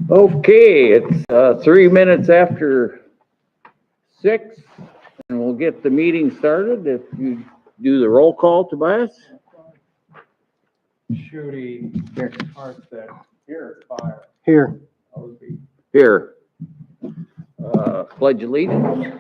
Okay, it's 3 minutes after 6, and we'll get the meeting started. If you do the roll call, Tobias? Shooty. Here. Armstead. Here. Fire. Here. Osby. Here. Pledge allegiance.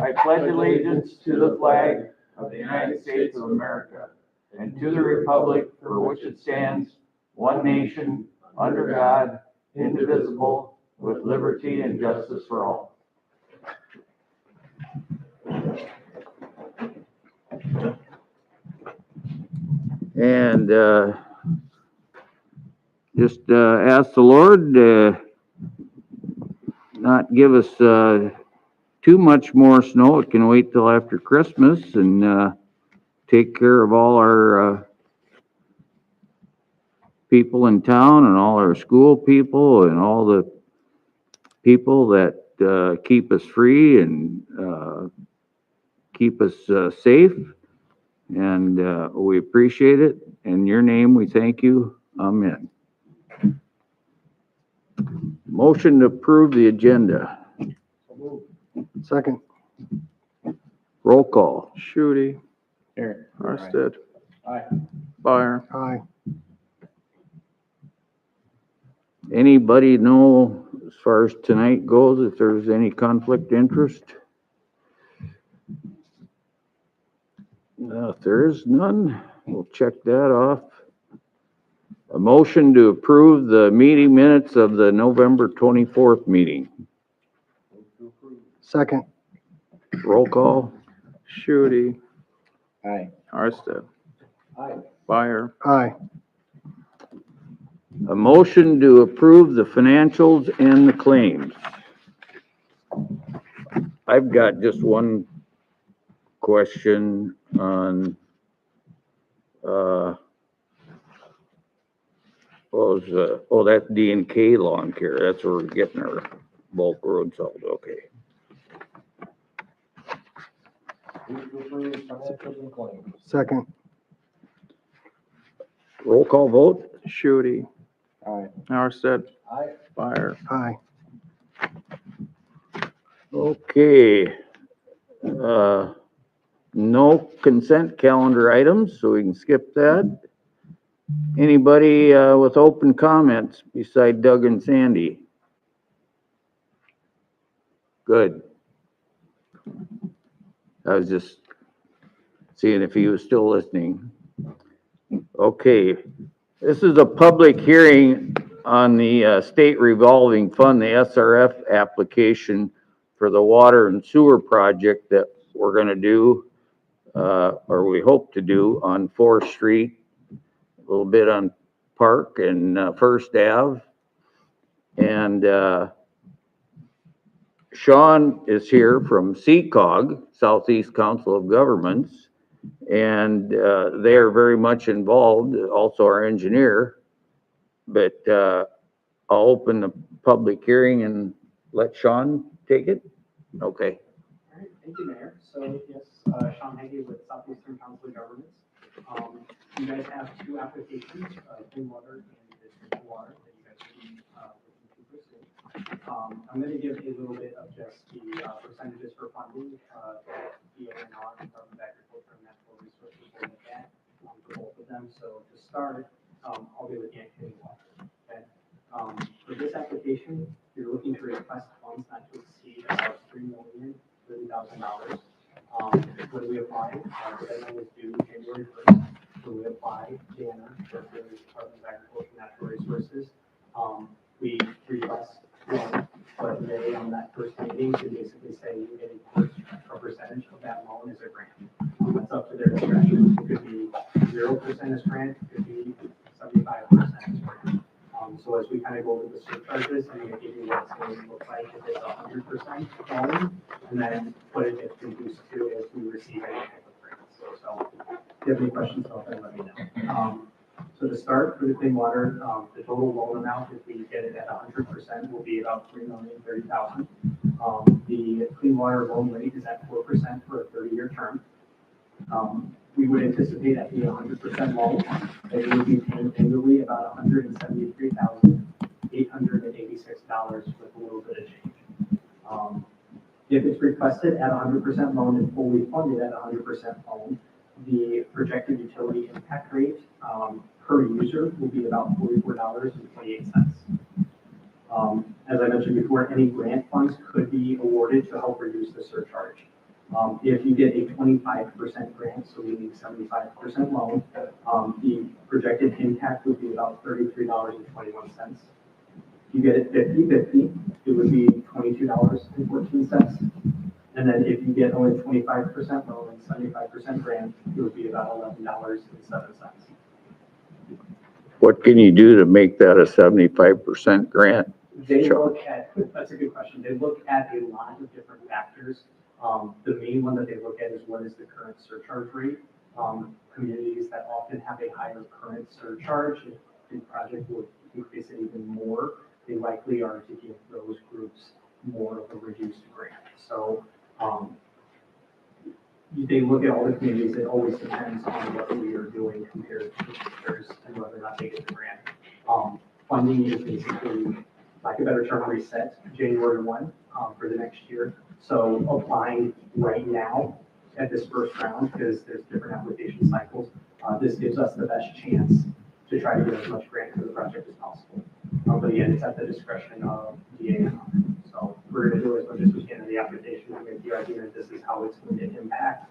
I pledge allegiance to the flag of the United States of America and to the republic for which it stands, one nation, under God, indivisible, with liberty and justice for all. And just ask the Lord not give us too much more snow. It can wait till after Christmas, and take care of all our people in town and all our school people and all the people that keep us free and keep us safe. And we appreciate it. In your name, we thank you. Amen. Motion to approve the agenda. Second. Roll call. Shooty. Here. Armstead. Aye. Fire. Aye. Anybody know, as far as tonight goes, if there's any conflict of interest? If there is none, we'll check that off. A motion to approve the meeting minutes of the November 24th meeting. Second. Roll call. Shooty. Aye. Armstead. Aye. Fire. Aye. A motion to approve the financials and the claims. I've got just one question on, that's D&K Lawn Care. That's where we're getting our bulk road salt. Okay. Second. Roll call vote. Shooty. Aye. Armstead. Aye. Fire. Aye. Okay. No consent calendar items, so we can skip that. Anybody with open comments beside Doug and Sandy? Good. I was just seeing if he was still listening. Okay. This is a public hearing on the state revolving fund, the SRF application for the water and sewer project that we're going to do, or we hope to do, on 4th Street, a little bit on Park and First Ave. And Sean is here from CCOG, Southeast Council of Governments, and they are very much involved, also our engineer. But I'll open the public hearing and let Sean take it. Okay. All right, thank you, Mayor. So yes, Sean Hagee with Southeastern Council of Governments. You guys have two applications, clean water and district water, that you guys will be looking to pursue. I'm going to give a little bit of just the percentages for funding that DONR, Department of Agriculture and Natural Resources, will look at for both of them. So to start, I'll be looking at clean water. Okay. For this application, you're looking to request funds not to exceed about $3,030,000. When we apply, the deadline is due January 1st. When we apply, Jana, for the Department of Agriculture and Natural Resources, we request loan, but they, on that first meeting, to basically say you get a percentage of that loan as a grant. That's up to their discretion. It could be 0% as grant, it could be 75% as grant. So as we kind of go over the surcharges, I'm going to give you what it's going to look like if it's 100% loan, and then what it gets reduced to as we receive any type of grants. So if you have any questions about that, let me know. So to start, for the clean water, the total loan amount, if we get it at 100%, will be about $3,030,000. The clean water loan rate is at 4% for a 30-year term. We would anticipate at the 100% loan, that you would be paying annually about $173,886 with a little bit of change. If it's requested at 100% loan and fully funded at 100% loan, the projected utility impact rate per user will be about $44.28. As I mentioned before, any grant funds could be awarded to help reduce the surcharge. If you get a 25% grant, so meaning 75% loan, the projected impact would be about $33.21. If you get it 50/50, it would be $22.14. And then if you get only 25% loan and 75% grant, it would be about $11.07. What can you do to make that a 75% grant? They look at, that's a good question. They look at a lot of different factors. The main one that they look at is what is the current surcharge rate. Communities that often have a higher current surcharge, if the project would increase it even more, they likely are to give those groups more of a reduced grant. So they look at all the communities. It always depends on what we are doing compared to others and whether or not they get the grant. Funding is basically, like a better term, reset January 1 for the next year. So applying right now at this first round, because there's different application cycles, this gives us the best chance to try to get as much grant for the project as possible. But again, it's at the discretion of DA. So we're going to do as much as we can in the application to make the argument this is how it's going to impact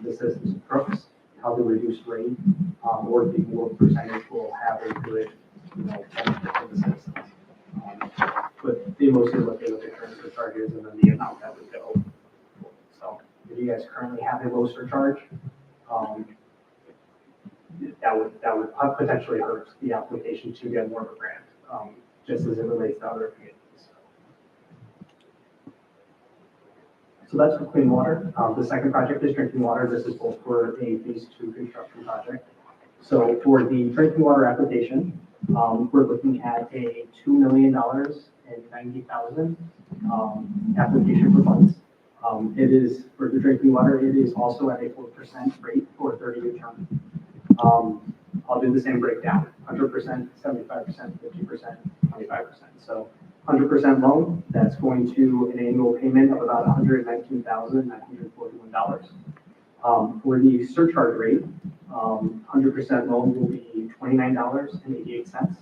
the citizens of Crooks, how the reduced rate or the more percentage will have a good benefit for the citizens. But they mostly look at the current surcharges and then the amount that would go. So if you guys currently have a low surcharge, that would potentially hurt the application to get more of a grant, just as it relates to other communities. So that's for clean water. The second project is drinking water. This is both for a phase 2 construction project. So for the drinking water application, we're looking at a $2,090,000 application for funds. It is for the drinking water. It is also at a 4% rate for a 30-year term. I'll do the same breakdown: 100%, 75%, 50%, 25%. So 100% loan, that's going to an annual payment of about $119,941. For the surcharge rate, 100% loan will be $29.88.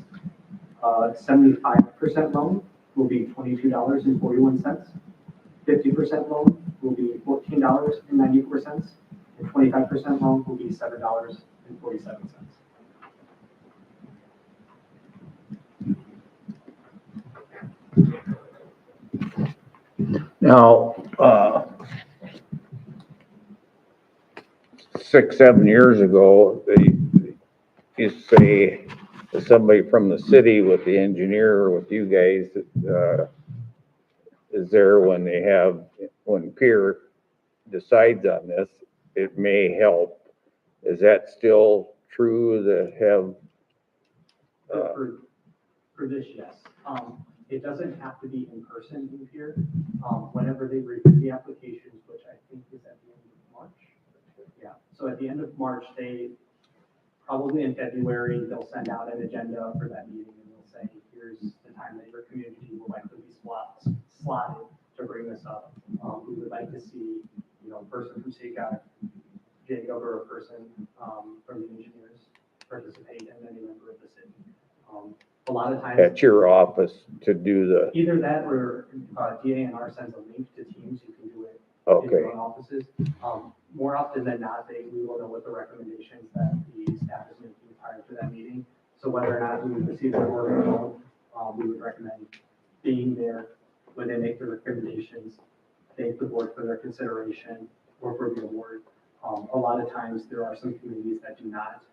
75% loan will be $22.41. 50% loan will be $14.94. And 25% loan will be $7.47. Now, 6-7 years ago, they used to say to somebody from the city with the engineer or with you guys, is there when peer decides on this, it may help. Is that still true to have? For this, yes. It doesn't have to be in person in here. Whenever they review the applications, which I think is at the end of March. Yeah. So at the end of March, they probably in February, they'll send out an agenda for that meeting and they'll say, here's the time that your community will likely be slotted to bring this up. We would like to see, a person from CECA, Jacob, or a person from the engineers participate, and then a member of the city. A lot of times At your office to do the, either that or DANR sends a link to Teams. You can do it in okay, your own offices. More often than not, we will know what the recommendations that the staff is making prior to that meeting. So whether or not we receive the board or no, we would recommend being there when they make the recommendations, thank the board for their consideration or for the award. A lot of times there are some communities that do not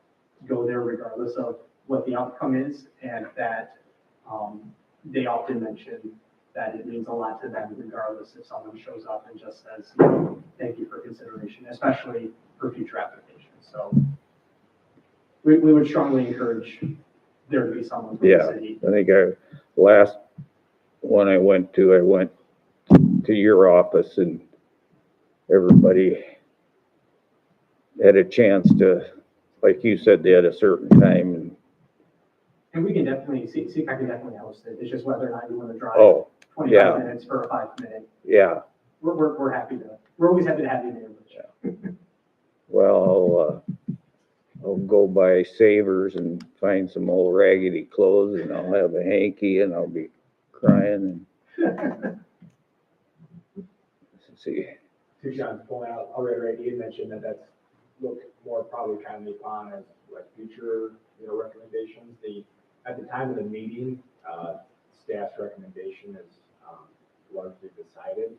go there regardless of what the outcome is, and that they often mention that it means a lot to them regardless if someone shows up and just says, thank you for consideration, especially for future applications. So we would strongly encourage there to be someone from the city. I think last one I went to your office and everybody had a chance to, like you said, they had a certain time. And we can definitely, see if I can definitely host it. It's just whether or not you want to drive Oh, 25 yeah. minutes for a 5-minute. Yeah, We're happy to, we're always happy to have you there. well, I'll go by Savers and find some old raggedy clothes, and I'll have a hanky, and I'll be crying and see. To Sean's point, I'll reiterate, he had mentioned that that's looked more probably kind of upon as like future, recommendations. At the time of the meeting, staff's recommendation is largely decided.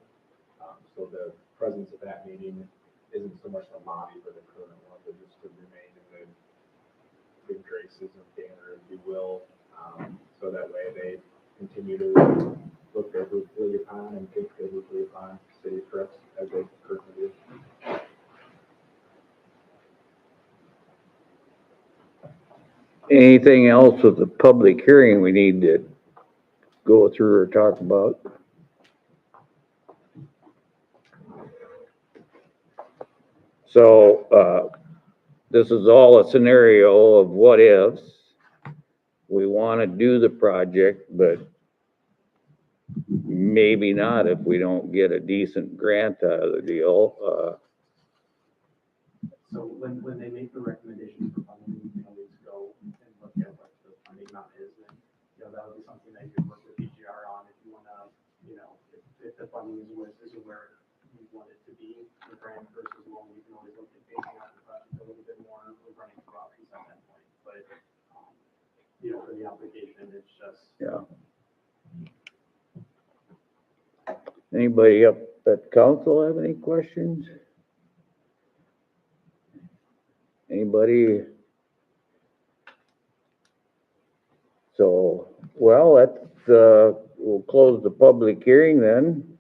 So the presence of that meeting isn't so much the lobby for the current one, but just to remain in the good graces of Danner, if you will. So that way they continue to look favorably upon and think favorably upon City of Crooks as they currently do. Anything else with the public hearing we need to go through or talk about? So, this is all a scenario of what ifs. We want to do the project, but maybe not if we don't get a decent grant out of the deal. So when they make the recommendations for funding, we can always go and look at what the funding amount is, and, that would be something that you could work with BGR on if you wanna, if the funding is where you want it to be, the grant versus loan, you can always look at phasing out the project a little bit more, or running through options at that point, but, for the application, it's just. Yeah. Anybody up at council have any questions? Anybody? So, well, we'll close the public hearing then.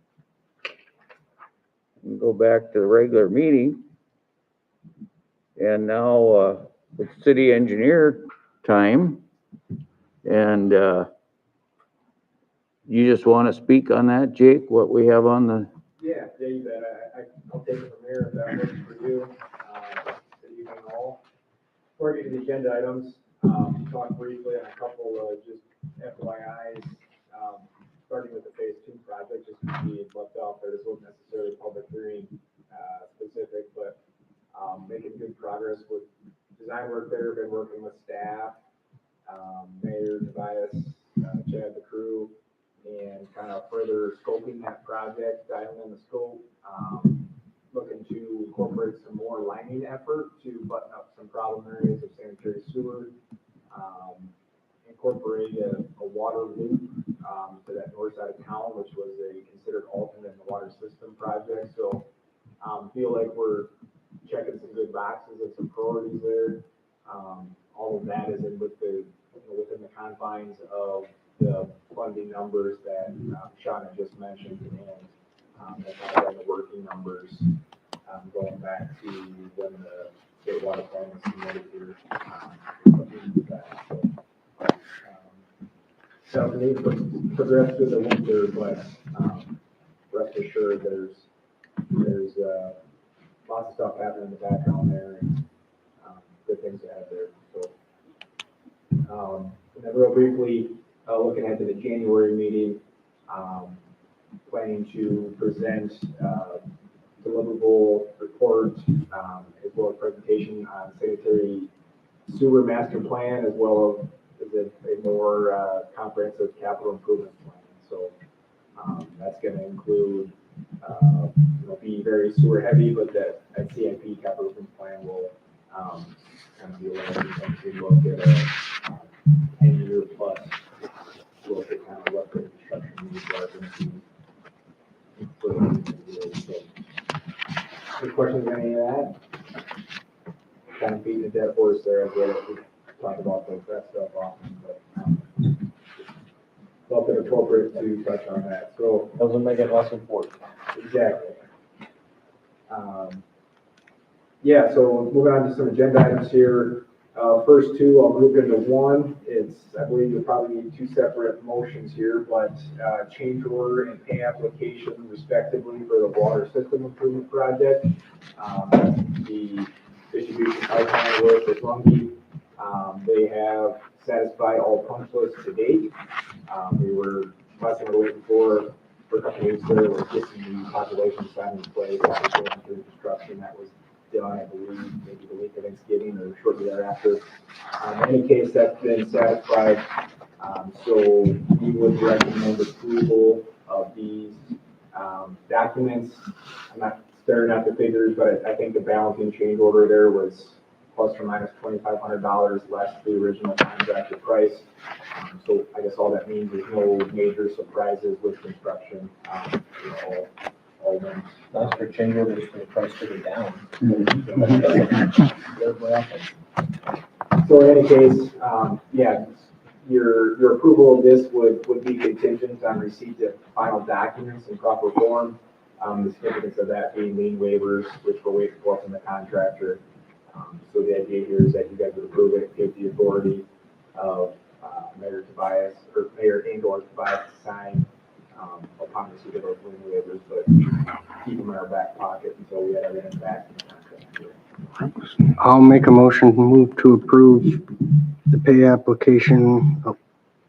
And go back to the regular meeting. And now, it's city engineer time. And, you just want to speak on that, Jake, what we have on the, Yeah, you bet. I'll take it from here if that works for you. So you can all, before I get to the agenda items, talk briefly on a couple of just FYIs, starting with the phase 2 project, just to be left out there. This wasn't necessarily public hearing specific, but making good progress with design work there. Been working with staff, Mayor, Tobias, Chad, the crew, and kind of further scoping that project, dialing in the scope, looking to incorporate some more lining effort to button up some problem areas of sanitary sewer, incorporate a water loop to that north side of town, which was a considered alternate in the water system project. So feel like we're checking some good boxes and some priorities there. All of that is in within the confines of the funding numbers that Sean had just mentioned, and that's kind of the working numbers going back to when the state water plan was submitted here. So we need to progress through the winter, but rest assured there's lots of stuff happening in the background there, and good things ahead there. So, and then real briefly, looking ahead to the January meeting, planning to present deliverable report as well as presentation on sanitary sewer master plan, as well as a more comprehensive capital improvement plan. So that's going to include be very sewer heavy, but that CIP capital improvement plan will kind of be allowing to look at a 10-year plus look at kind of what the construction needs are going to be. So, any questions on any of that? Kind of beating a dead horse there. I get it. We talk about that stuff often, but felt it appropriate to touch on that. So Doesn't make it less important. exactly. Yeah, so moving on to some agenda items here. First two, I'll group into one. I believe you'll probably need two separate motions here, but change order and pay application respectively for the water system improvement project. The distribution pipeline work with Lundy. They have satisfied all punch lists to date. We were last thing we were waiting for a couple weeks there was getting the population sign in place, after going through construction that was done, I believe, maybe the week of Thanksgiving or shortly thereafter. In any case, that's been satisfied. So we would recommend approval of these documents. I'm not staring at the figures, but I think the balancing change order there was plus or minus $2,500 less the original contracted price. So I guess all that means there's no major surprises with construction. All wins. That's for change orders for the price to go down. So in any case, yeah, your approval of this would be contingent on receipt of final documents in proper form. The significance of that being lien waivers, which we're waiting for from the contractor. So the idea here is that you guys would approve it, give the authority of Mayor Tobias, or Mayor Angel Tobias to sign upon receipt of those lien waivers, but keep them in our back pocket until we have everything back in the contract. I'll make a motion to move to approve the pay application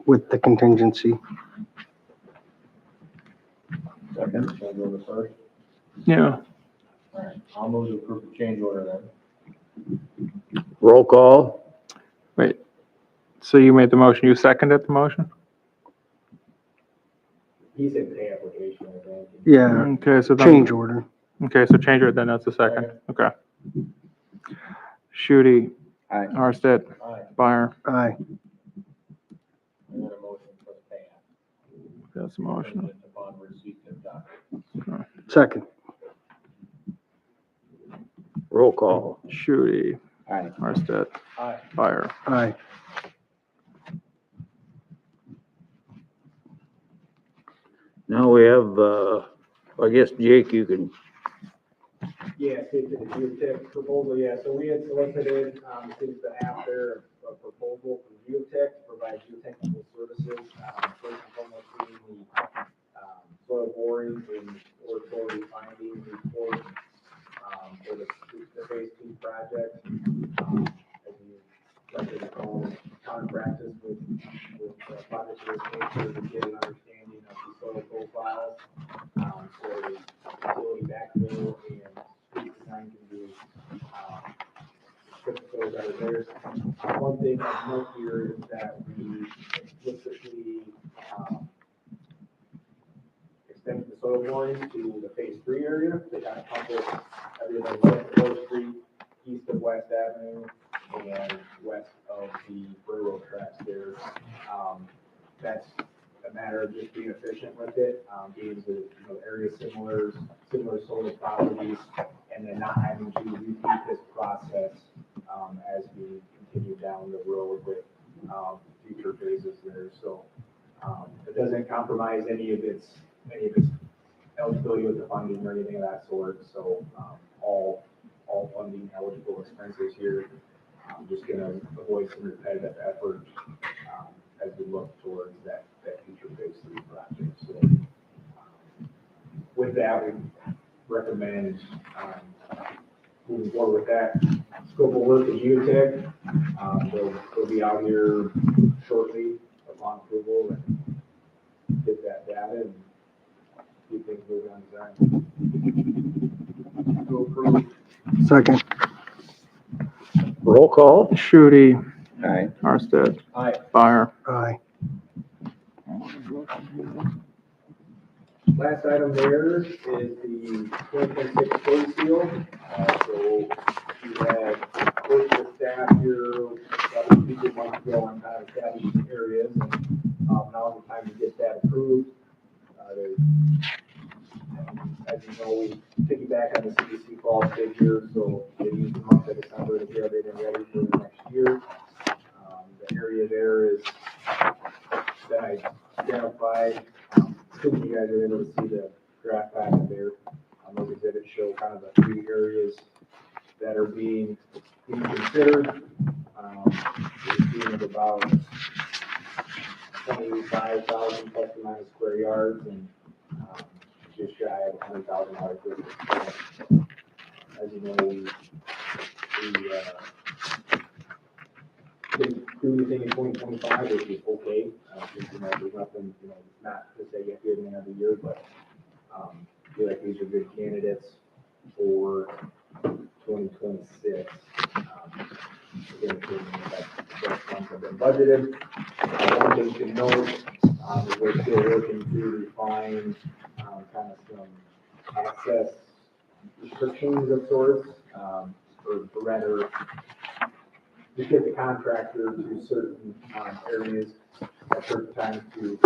with the contingency. Second, shall I go to first? Yeah. All right, I'll move to approve the change order then. Roll call. Wait, so you made the motion, you seconded the motion? He said pay application, I think. Yeah, Okay, so then. change order. Okay, so change it, then that's the second, okay. Shooty. Aye. Arstead. Aye. Byer. Aye. And then a motion for the pay app. That's the motion. Contingent upon receipt of documents. Second. Roll call. Shooty. Aye. Arstead. Aye. Byer. Aye. Now we have, I guess, Jake, you can, Yeah, state to the geotech proposal, yeah, so we had solicited, since the half there, a proposal from geotech to provide geotechnical services. First and foremost, being the, soil borings and soil refinding report, for the phase 2 project. As you likely recall, common practice with projects of this nature to get an understanding of the soil profiles. So utility backfill and street design can be, critical that are there. One thing I'd note here is that we explicitly, extended the soil borings to the phase 3 area. They kind of encompass everything west of 4th Street, east of West Avenue, and west of the railroad tracks there. That's a matter of just being efficient with it, being the area similar soil properties, and then not having to repeat this process as we continue down the road with future phases there. So it doesn't compromise any of its eligibility with the funding or anything of that sort. So all funding eligible expenses here. I'm just going to avoid some repetitive effort as we look towards that future phase 3 project. So with that, we recommend moving forward with that. Scope of work is geotech. They'll be out here shortly upon approval and get that data and keep things moving on design. To approve. Second. roll call. Shooty. Aye. Arstead. Aye. Byer. Aye. Last item there is the 2026 code seal. So we had worked with staff here about 2 months ago on kind of establishing areas, and now is the time to get that approved. As you know, we piggyback on the CDC fall figure, so they use the month of December to get everything ready for the next year. The area there is that I identified. Assuming you guys are able to see the graph pattern there, those exhibits show kind of the 3 areas that are being considered. It's being of about 25,000 plus or minus square yards and just shy of $100,000 worth of expense. As you know, we didn't do anything in 2025, which is okay. There's nothing, not to say you have to do anything every year, but, I feel like these are good candidates for 2026. Again, that funds have been budgeted. One thing to note, is we're still working to refine, kind of some access restrictions of sorts, or rather, just get the contractor to certain, areas at certain times to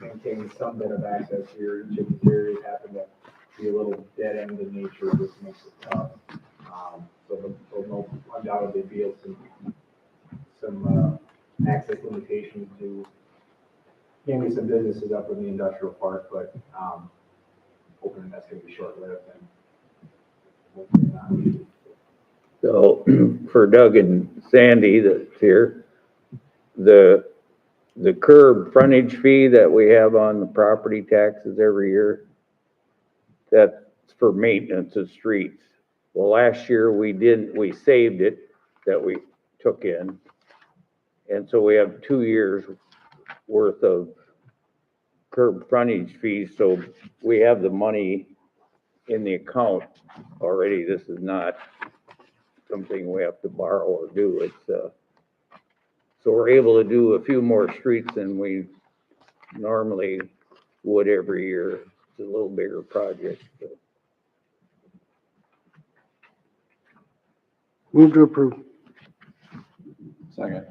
maintain some bit of access here. Each of these areas happen to be a little dead end in nature, which makes it tough. So there'll undoubtedly be some access limitations to maybe some businesses up in the industrial park, but hoping that's going to be short-lived and hopefully not. So for Doug and Sandy that's here, the curb frontage fee that we have on the property taxes every year, that's for maintenance of streets. Well, last year we saved it that we took in. And so we have 2 years worth of curb frontage fees. So we have the money in the account already. This is not something we have to borrow or do. It's, so we're able to do a few more streets than we normally would every year. It's a little bigger project. So. Move to approve. Second.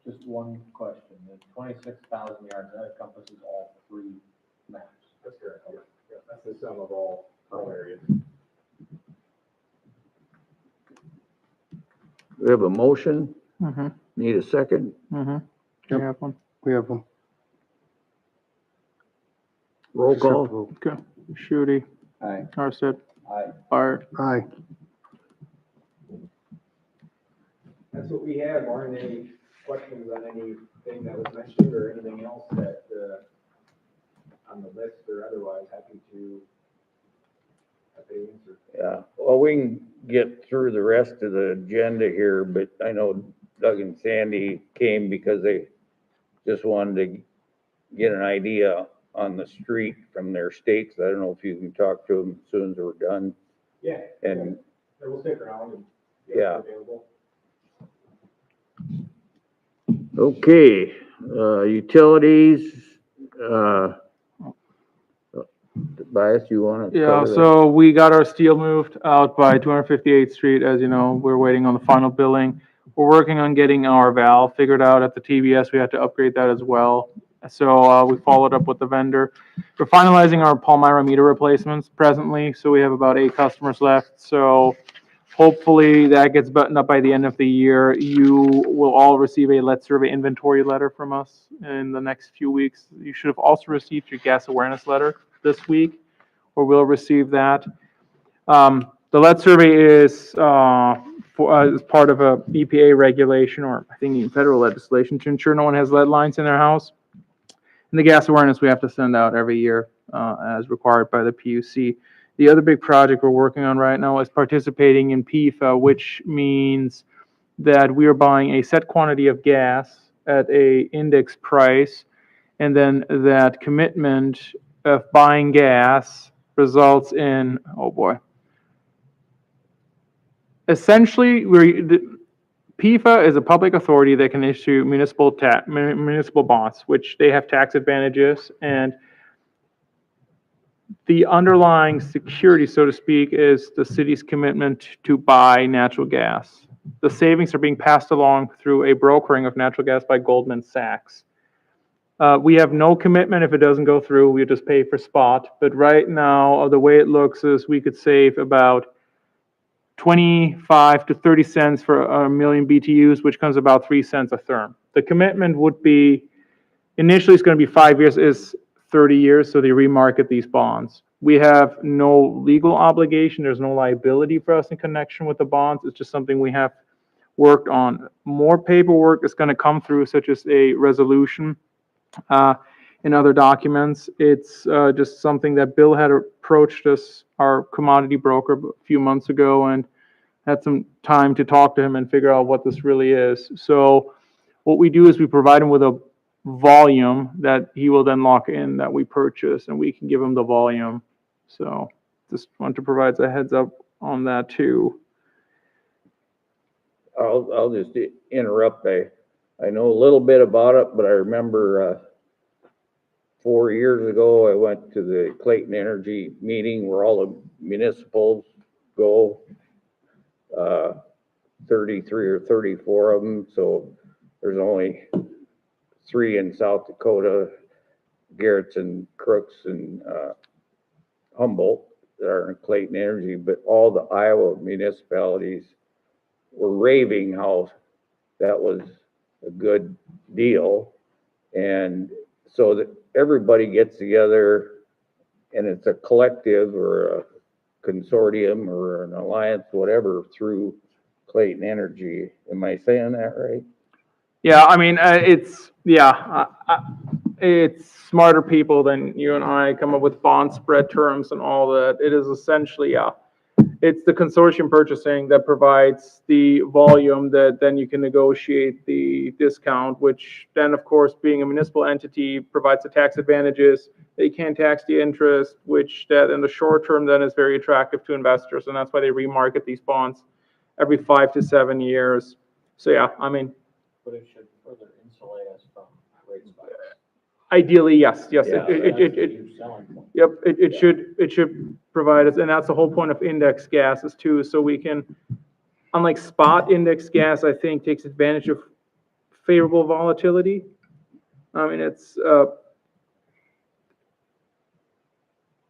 Just one question, the 26,000 yards, that encompasses all 3 maps. That's correct. Yeah, that's the sum of all areas. We have a motion. Mm-hmm, Need a second? mm-hmm. Yep. We have one. We have one. Roll call. Okay. Shooty, Aye. Arset, Aye. Fire. Aye. That's what we have. Aren't any questions on anything that was mentioned or anything else that, on the list or otherwise, happy to answer. Yeah, well, we can get through the rest of the agenda here, but I know Doug and Sandy came because they just wanted to get an idea on the street from their states. I don't know if you can talk to them as soon as we're done. Yeah. And We'll stick around and Yeah. available. okay, utilities, Bias, you want to? Yeah, so we got our steel moved out by 258th Street. As you know, we're waiting on the final billing. We're working on getting our valve figured out at the TBS. We had to upgrade that as well. So we followed up with the vendor. We're finalizing our Palmyra meter replacements presently, so we have about 8 customers left. So hopefully that gets buttoned up by the end of the year. You will all receive a lead survey inventory letter from us in the next few weeks. You should have also received your gas awareness letter this week, or will receive that. The lead survey is is part of a EPA regulation, or I think even federal legislation, to ensure no one has lead lines in their house. And the gas awareness we have to send out every year as required by the PUC. The other big project we're working on right now is participating in PFA, which means that we are buying a set quantity of gas at a index price, and then that commitment of buying gas results in, oh boy. Essentially, PFA is a public authority that can issue municipal bonds, which they have tax advantages, and the underlying security, so to speak, is the city's commitment to buy natural gas. The savings are being passed along through a brokering of natural gas by Goldman Sachs. We have no commitment if it doesn't go through. We just pay for spot. But right now, the way it looks is we could save about 25 to 30 cents for a million BTUs, which comes about 3 cents a therm. The commitment would be, initially it's going to be 5 years, is 30 years, so they remarket these bonds. We have no legal obligation. There's no liability for us in connection with the bonds. It's just something we have worked on. More paperwork is going to come through, such as a resolution and other documents. It's just something that Bill had approached us, our commodity broker, a few months ago, and had some time to talk to him and figure out what this really is. So what we do is we provide him with a volume that he will then lock in that we purchase, and we can give him the volume. So just want to provide a heads up on that too. I'll just interrupt. I know a little bit about it, but I remember, 4 years ago, I went to the Clayton Energy meeting where all the municipals go, 33 or 34 of them. So there's only 3 in South Dakota, Garrett's and Crooks and, Humboldt that are in Clayton Energy, but all the Iowa municipalities were raving how that was a good deal. And so that everybody gets together and it's a collective or a consortium or an alliance, whatever, through Clayton Energy. Am I saying that right? Yeah, I mean, it's smarter people than you and I come up with bond spread terms and all that. It is essentially, it's the consortium purchasing that provides the volume that then you can negotiate the discount, which then, of course, being a municipal entity, provides the tax advantages. They can't tax the interest, which that in the short term then is very attractive to investors, and that's why they remarket these bonds every 5 to 7 years. So yeah, I mean, But it should further insulate us from rate spikes. ideally, yes. That's a huge selling point. Yep, it should provide us, and that's the whole point of index gases too, so we can, unlike spot index gas, I think takes advantage of favorable volatility. I mean, it's,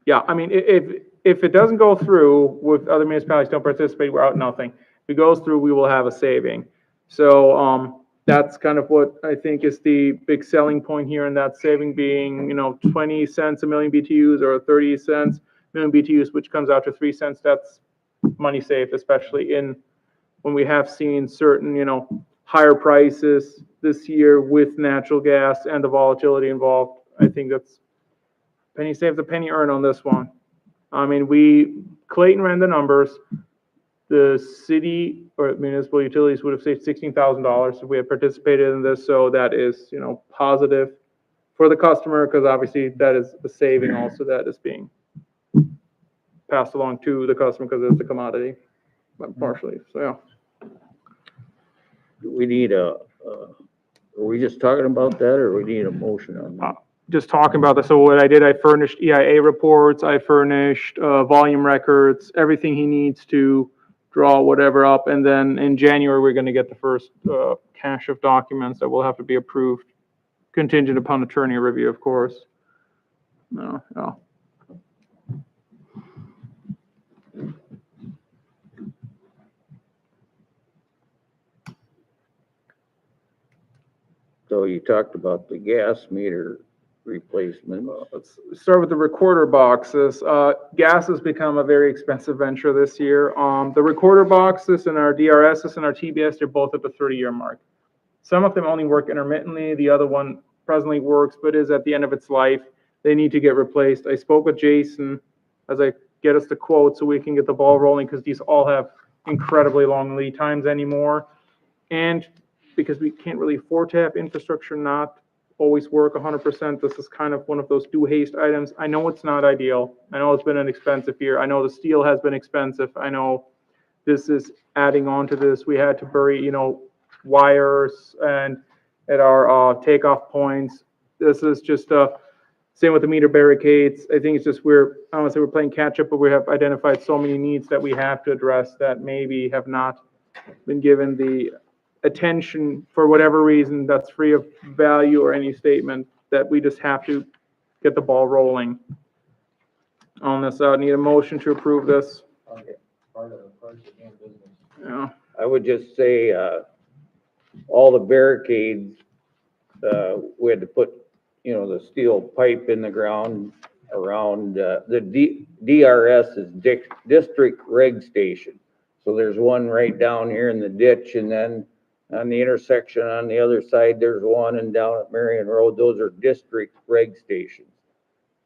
yeah, I mean, if it doesn't go through, with other municipalities don't participate, we're out nothing. If it goes through, we will have a saving. So, that's kind of what I think is the big selling point here, and that saving being, 20 cents a million BTUs or 30 cents a million BTUs, which comes out to 3 cents. That's money saved, especially when we have seen certain, higher prices this year with natural gas and the volatility involved. I think that's penny saved, a penny earned on this one. I mean, Clayton ran the numbers. The city or municipal utilities would have saved $16,000 if we had participated in this. So that is, positive for the customer, because obviously that is a saving also that is being passed along to the customer because it's the commodity, but partially. So yeah. Do we need are we just talking about that or we need a motion on that? Just talking about this. So what I did, I furnished EIA reports, I furnished volume records, everything he needs to draw whatever up, and then in January we're going to get the first cache of documents that will have to be approved, contingent upon attorney review, of course. No. So you talked about the gas meter replacement. Let's start with the recorder boxes. Gas has become a very expensive venture this year. The recorder boxes and our DRSs and our TBS, they're both at the 30-year mark. Some of them only work intermittently. The other one presently works, but is at the end of its life. They need to get replaced. I spoke with Jason as I get us the quote so we can get the ball rolling, because these all have incredibly long lead times anymore. And because we can't really afford to have infrastructure not always work 100%. This is kind of one of those do haste items. I know it's not ideal. I know it's been an expensive year. I know the steel has been expensive. I know this is adding on to this. We had to bury, wires and at our takeoff points. This is just same with the meter barricades. I think it's just I don't want to say we're playing catch up, but we have identified so many needs that we have to address that maybe have not been given the attention for whatever reason that's free of value or any statement, that we just have to get the ball rolling on this. I need a motion to approve this. Part of the project and business. Yeah. I would just say, all the barricades, we had to put, the steel pipe in the ground around, the DRS is District Reg Station. So there's one right down here in the ditch, and then on the intersection on the other side, there's one, and down at Marion Road, those are District Reg Stations.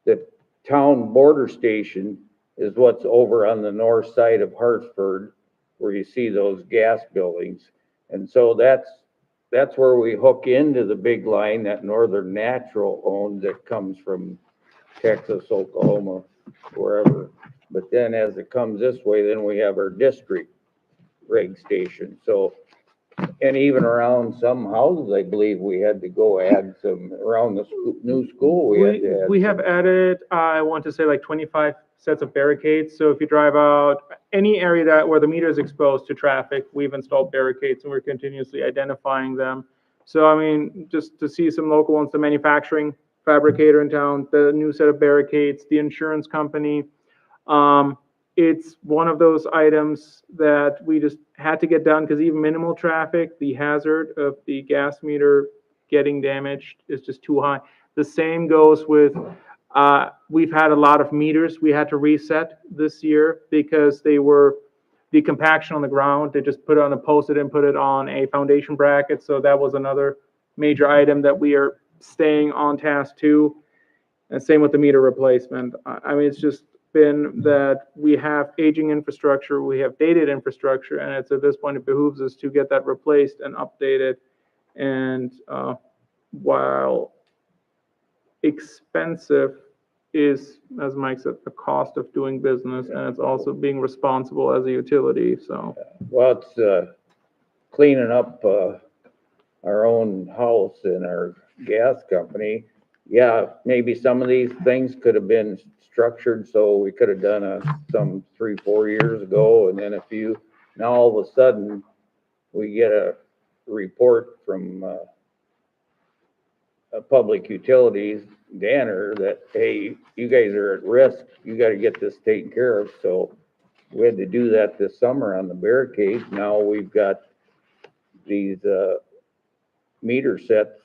The town border station is what's over on the north side of Hartford, where you see those gas buildings. And so that's where we hook into the big line that Northern Natural owns that comes from Texas, Oklahoma, wherever. But then as it comes this way, then we have our district reg station. So, and even around some houses, I believe we had to go add some, around the new school, we had to add. We have some. added, I want to say like 25 sets of barricades. So if you drive out any area where the meter is exposed to traffic, we've installed barricades and we're continuously identifying them. So I mean, just to see some local ones, the manufacturing fabricator in town, the new set of barricades, the insurance company. It's one of those items that we just had to get done because even minimal traffic, the hazard of the gas meter getting damaged is just too high. The same goes with, we've had a lot of meters we had to reset this year because they were the compaction on the ground. They just put it on a post-it and put it on a foundation bracket. So that was another major item that we are staying on task to. And same with the meter replacement. I mean, it's just been that we have aging infrastructure, we have dated infrastructure, and it's at this point it behooves us to get that replaced and updated. And while expensive is, as Mike said, the cost of doing business, and it's also being responsible as a utility. So, Well, it's cleaning up our own house and our gas company. Yeah, maybe some of these things could have been structured so we could have done some 3-4 years ago, and then now all of a sudden we get a report from Public Utilities, Danner, that, hey, you guys are at risk, you got to get this taken care of. So we had to do that this summer on the barricades. Now we've got these meter sets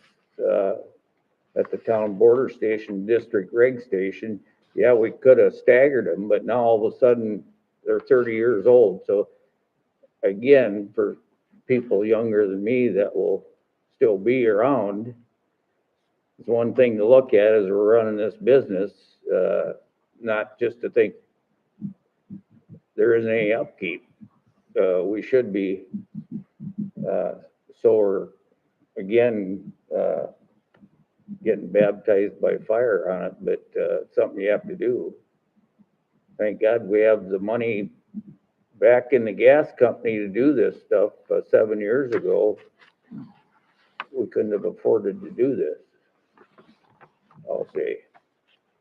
at the town border station, district reg station. Yeah, we could have staggered them, but now all of a sudden they're 30 years old. So again, for people younger than me that will still be around, it's one thing to look at as we're running this business, not just to think there isn't any upkeep. We should be, so we're again, getting baptized by fire on it, but it's something you have to do. Thank God we have the money back in the gas company to do this stuff. 7 years ago, we couldn't have afforded to do this, I'll say.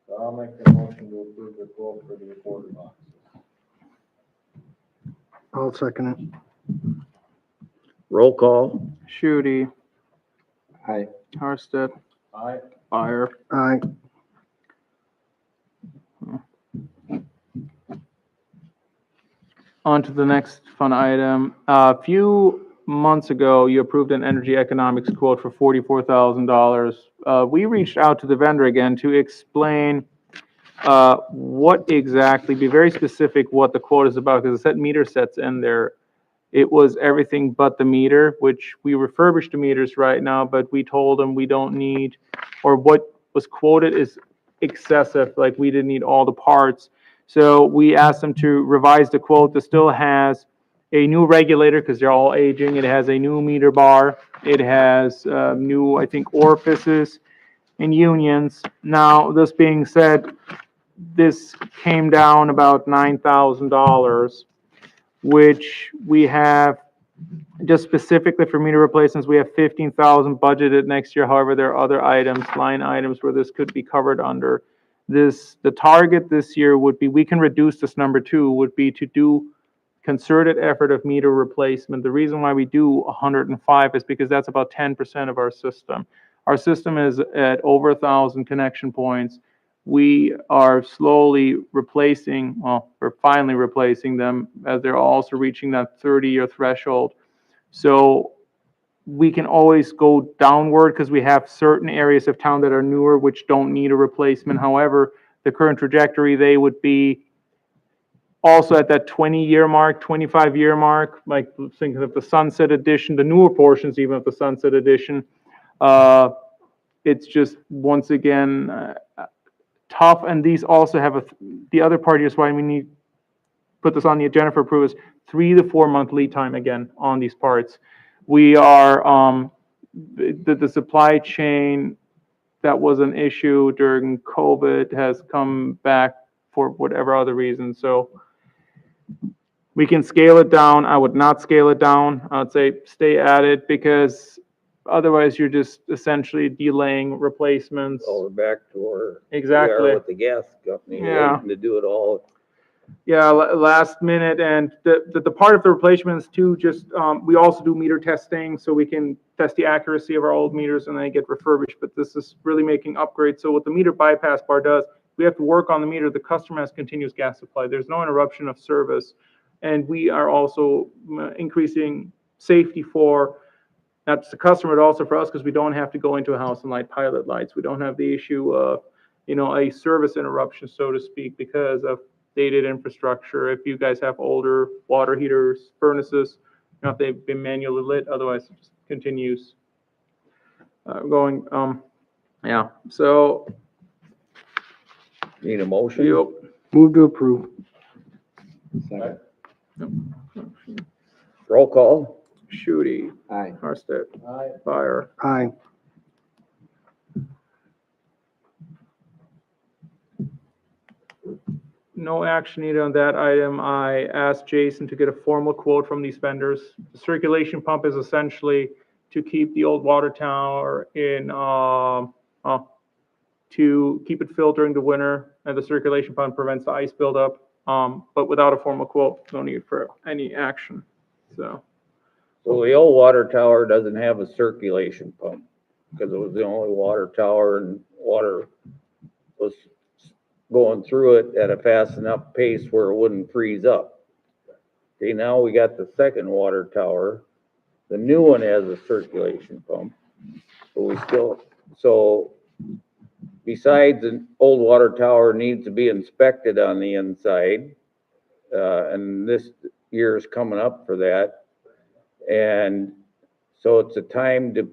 So I'll make the motion to approve the quote for the recorder box. I'll second it. Roll call. Shooty, Aye. Harsted, Aye. Fire. Aye. On to the next fun item. A few months ago, you approved an energy economics quote for $44,000. We reached out to the vendor again to explain what exactly, be very specific what the quote is about, because it said meter sets in there. It was everything but the meter, which we refurbish the meters right now, but we told them we don't need, or what was quoted is excessive, like we didn't need all the parts. So we asked them to revise the quote that still has a new regulator, because they're all aging. It has a new meter bar. It has new, I think, orifices and unions. Now, this being said, this came down about $9,000, which we have just specifically for meter replacements. We have $15,000 budgeted next year. However, there are other items, line items, where this could be covered under this. The target this year would be, we can reduce this number too, would be to do concerted effort of meter replacement. The reason why we do 105 is because that's about 10% of our system. Our system is at over 1,000 connection points. We are slowly replacing, well, we're finally replacing them as they're also reaching that 30-year threshold. So we can always go downward because we have certain areas of town that are newer, which don't need a replacement. However, the current trajectory, they would be also at that 20-year mark, 25-year mark, like thinking of the Sunset Edition, the newer portions even of the Sunset Edition. It's just, once again, tough. And these also have the other part is why we need put this on the agenda for approval, is 3 to 4 month lead time again on these parts. We are, the supply chain that was an issue during COVID has come back for whatever other reason, so we can scale it down. I would not scale it down. I would say stay at it, because otherwise you're just essentially delaying replacements. Well, we're back to where we Exactly. are with the gas company, Yeah. waiting to do it all. Yeah, last minute, and the part of the replacements too, just, we also do meter testing, so we can test the accuracy of our old meters and they get refurbished, but this is really making upgrades. So what the meter bypass bar does, we have to work on the meter, the customer has continuous gas supply, there's no interruption of service. And we are also increasing safety for not just the customer, but also for us, because we don't have to go into a house and light pilot lights. We don't have the issue of, a service interruption, so to speak, because of dated infrastructure. If you guys have older water heaters, furnaces, if they've been manually lit, otherwise it just continues going. Yeah, so. Need a motion? Yep. Move to approve. Second. Roll call? Shooty, Aye. Harstead, Aye. Fire. Aye. No action needed on that item. I asked Jason to get a formal quote from these vendors. The circulation pump is essentially to keep the old water tower in, to keep it filled during the winter, and the circulation pump prevents the ice buildup. But without a formal quote, no need for any action, so. So the old water tower doesn't have a circulation pump, because it was the only water tower and water was going through it at a fast enough pace where it wouldn't freeze up. Okay, now we got the second water tower. The new one has a circulation pump, but we still, so besides an old water tower needs to be inspected on the inside, and this year's coming up for that. And so it's a time to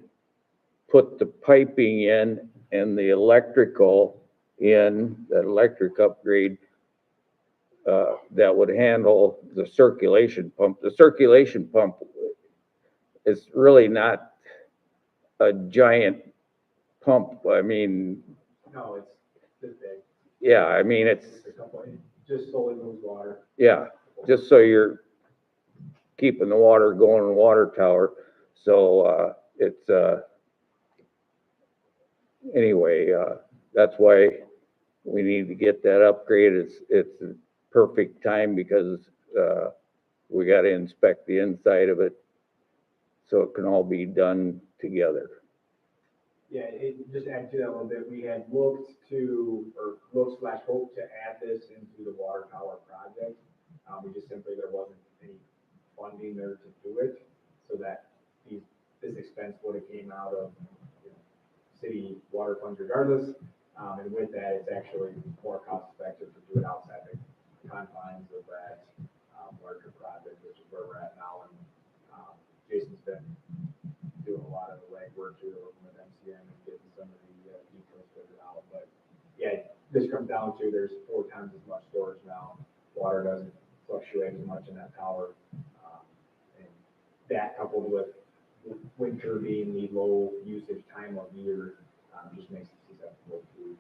put the piping in and the electrical in, that electric upgrade, that would handle the circulation pump. The circulation pump is really not a giant pump. I mean, No, it's this big. yeah, I mean, it's, It's a couple, it just solely moves water. yeah, just so you're keeping the water going in the water tower. So, it's, anyway, that's why we need to get that upgrade. It's a perfect time because, we gotta inspect the inside of it so it can all be done together. Yeah, just to add to that a little bit, we had looked / hoped to add this into the water tower project. We just simply, there wasn't any funding there to do it, so that this expense would have came out of city water funds regardless. And with that, it's actually more cost effective to do it outside the confines of that larger project, which is where we're at now. And Jason's been doing a lot of the legwork too, working with MCM and getting some of the details figured out. But yeah, this comes down to there's 4 times as much storage now. Water doesn't fluctuate as much in that tower. And that coupled with winter being the low usage time of year just makes it susceptible to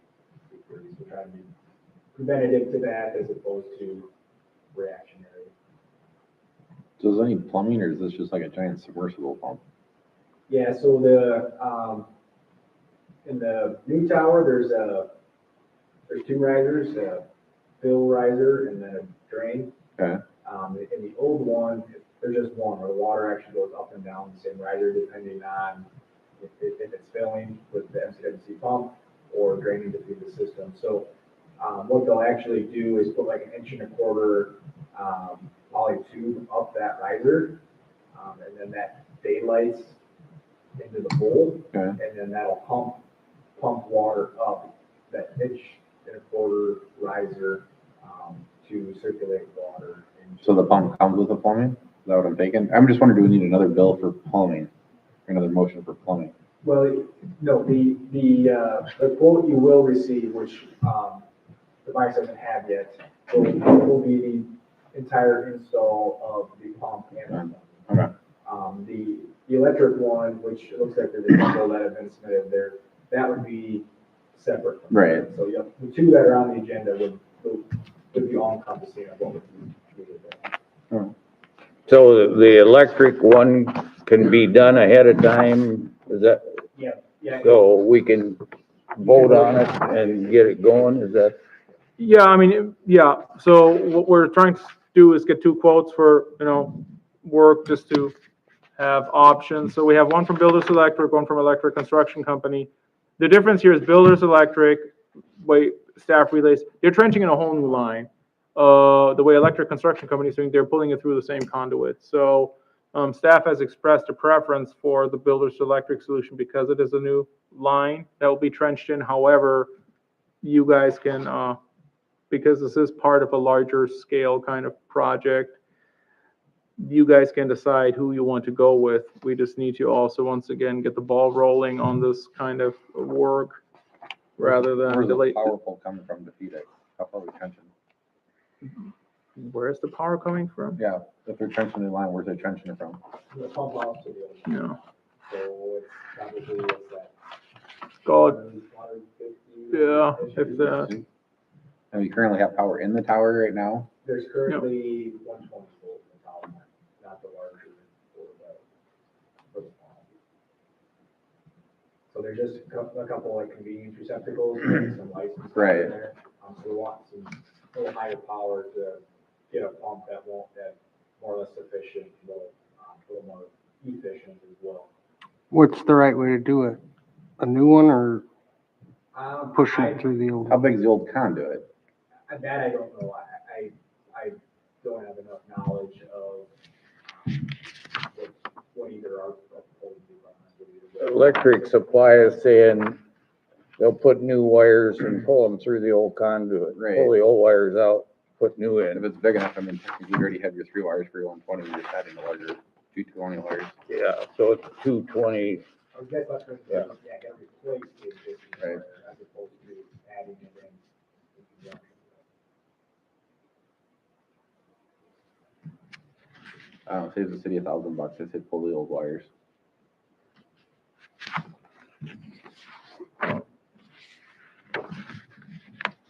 freeze. So try to be preventative to that as opposed to reactionary. So is there any plumbing, or is this just like a giant submersible pump? Yeah, so in the new tower, there's 2 risers, a fill riser and then a drain. Okay. In the old one, there's just one where the water actually goes up and down the same riser depending on if it's filling with the MCWC pump or draining to feed the system. So what they'll actually do is put like an 1.25 inch poly tube up that riser, and then that daylights into the bowl, Okay. and then that'll pump water up that 1.25 inch riser to circulate water. So the pump comes with the plumbing? Is that what I'm thinking? I'm just wondering, do we need another bill for plumbing? Another motion for plumbing? Well, no, the quote you will receive, which the buyers doesn't have yet, will be the entire install of the pump and Okay. the electric one, which looks like there's a couple that have been submitted there, that would be separate. from Right. that. So, yeah, the two that are on the agenda would be all encompassing of what would be needed there. So the electric one can be done ahead of time, is that, Yeah, yeah. so we can vote on it and get it going, is that? Yeah, I mean, yeah, so what we're trying to do is get two quotes for, work, just to have options. So we have one from Builders Electric, one from Electric Construction Company. The difference here is Builders Electric, staff relays, they're trenching in a whole new line. The way Electric Construction Company is doing, they're pulling it through the same conduit. So, staff has expressed a preference for the Builders Electric solution because it is a new line that will be trenched in. However, you guys can, because this is part of a larger scale kind of project, you guys can decide who you want to go with. We just need to also, once again, get the ball rolling on this kind of work rather than Where's the delay. power pole coming from to feed it? How far are we trenching? Where's the power coming from? Yeah, if they're trenching the line, where's they trenching it from? The pump out to the, Yeah. so it's probably, what's that? God, 150. yeah, if that. And we currently have power in the tower right now? There's currently 120 volt in the tower, not the larger for the pump. So there's just a couple like convenience receptacles, and some lights and stuff in Right. there. So we want some a little higher power to get a pump that more or less sufficient, a little more efficient as well. What's the right way to do it? A new one or pushing I- it through the old? How big is the old conduit? That I don't know. I don't have enough knowledge of what either are proposed to run. Electric supply is saying they'll put new wires and pull them through the old conduit. Right. Pull the old wires out, put new If in. it's big enough, I mean, technically you already have your 3 wires for your 120, you're just adding the larger 220 wires. Yeah, so it's 220. I guess that's what, Yeah. gotta replace the existing Right. wire as opposed to adding it in. I don't know, saves the city $1,000, just hit pull the old wires.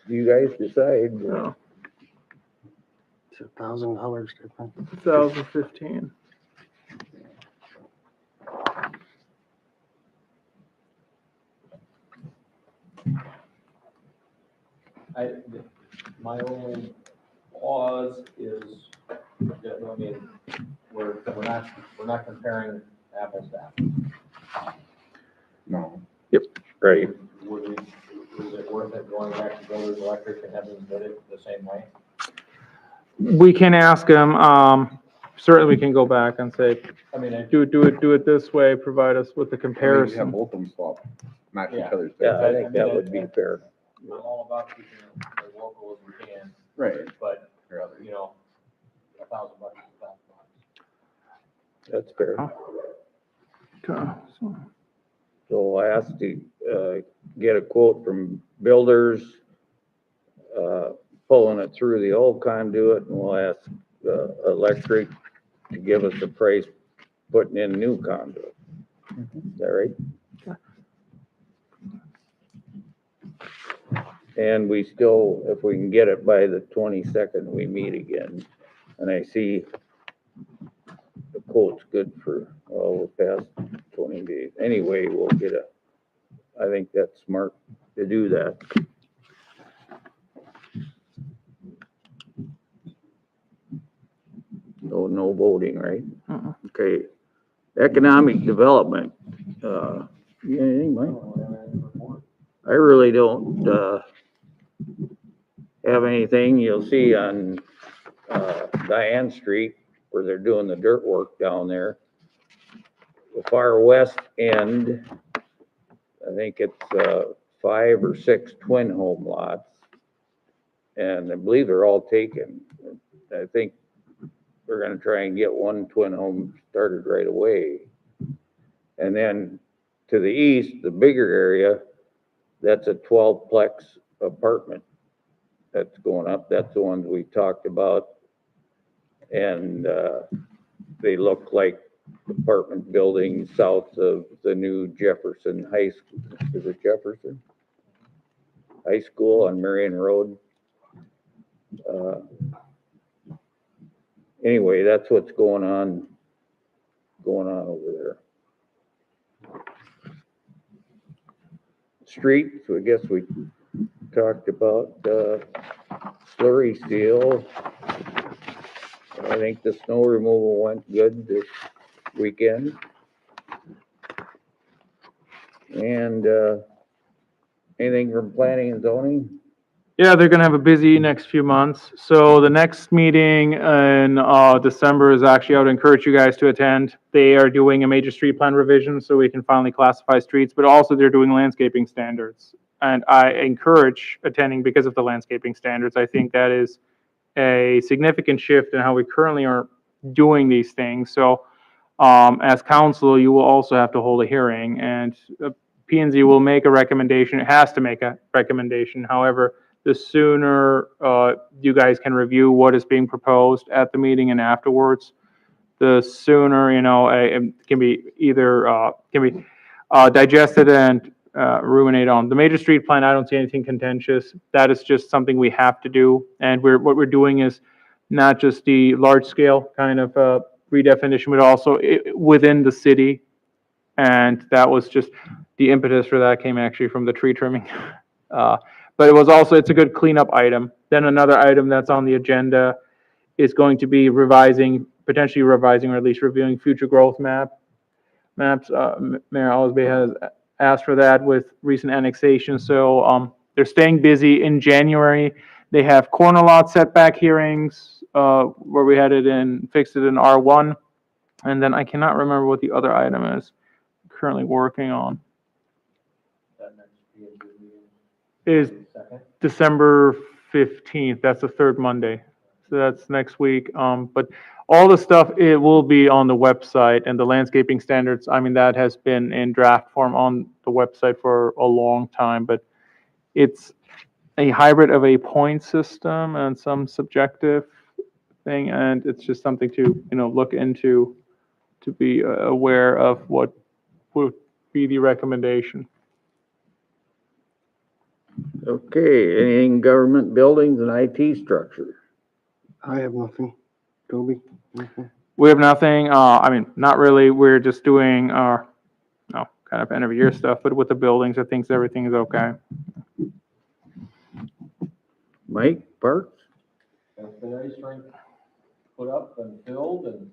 You guys decide. Yeah, It's $1,000 different. 2015. My only pause is, I mean, we're not comparing apples to apples. No. Right. Is it worth it going back to Builders Electric and having them bid it the same way? We can ask them, certainly we can go back and say, I mean, do it this way, provide us with the have comparison. both of them swap, match each Yeah. other's. Yeah, I bids. think that would be fair. I'm all about keeping it as local as we can, Right. but, Or other. you know, $1,000 is $1,000. That's fair. Okay, so- So I asked to, get a quote from builders, pulling it through the old conduit, and we'll ask, electric to give us a price putting in new conduit. Is that right? And we still, if we can get it by the 22nd, we meet again. And I see the quote's good for, we're past 20 days. Anyway, we'll get I think that's smart to do that. No voting, right? Uh-uh. Okay. Economic development, you got anything, Mike? I really don't, have anything. You'll see on, Diane Street where they're doing the dirt work down there. The far west end, I think it's, 5 or 6 twin home lots. And I believe they're all taken. I think we're gonna try and get one twin home started right away. And then to the east, the bigger area, that's a 12-plex apartment that's going up. That's the ones we talked about And, they look like apartment buildings south of the new Jefferson High School. Is it Jefferson? High School on Marion Road. Anyway, that's what's going on over there. Streets, I guess we talked about, slurry seal. I think the snow removal went good this weekend. And, anything from planning and zoning? Yeah, they're gonna have a busy next few months. So the next meeting in December is actually, I would encourage you guys to attend. They are doing a major street plan revision so we can finally classify streets, but also they're doing landscaping standards. And I encourage attending because of the landscaping standards. I think that is a significant shift in how we currently are doing these things. So as council, you will also have to hold a hearing, and P&Z will make a recommendation. It has to make a recommendation. However, the sooner you guys can review what is being proposed at the meeting and afterwards, the sooner, it can be either digested and ruminate on. The major street plan, I don't see anything contentious. That is just something we have to do. And what we're doing is not just the large scale kind of redefinition, but also within the city. And that was just the impetus for that came actually from the tree trimming. But it's a good cleanup item. Then another item that's on the agenda is going to be potentially revising or at least reviewing future growth maps. Mayor Osby has asked for that with recent annexation. So they're staying busy. In January, they have corner lot setback hearings where we had fixed it in R1. And then I cannot remember what the other item is currently working on. That next P&Z meeting Is second. December 15th. That's the third Monday. So that's next week. But all the stuff, it will be on the website, and the landscaping standards, that has been in draft form on the website for a long time, but it's a hybrid of a point system and some subjective thing, and it's just something to, look into, to be aware of what would be the recommendation. Okay, anything government buildings and IT structure? I have nothing. Toby? Nothing. We have nothing, not really. We're just doing our, kind of end of year stuff, but with the buildings, I think everything is okay. Mike, Parks? Got the ice rink put up and filled, and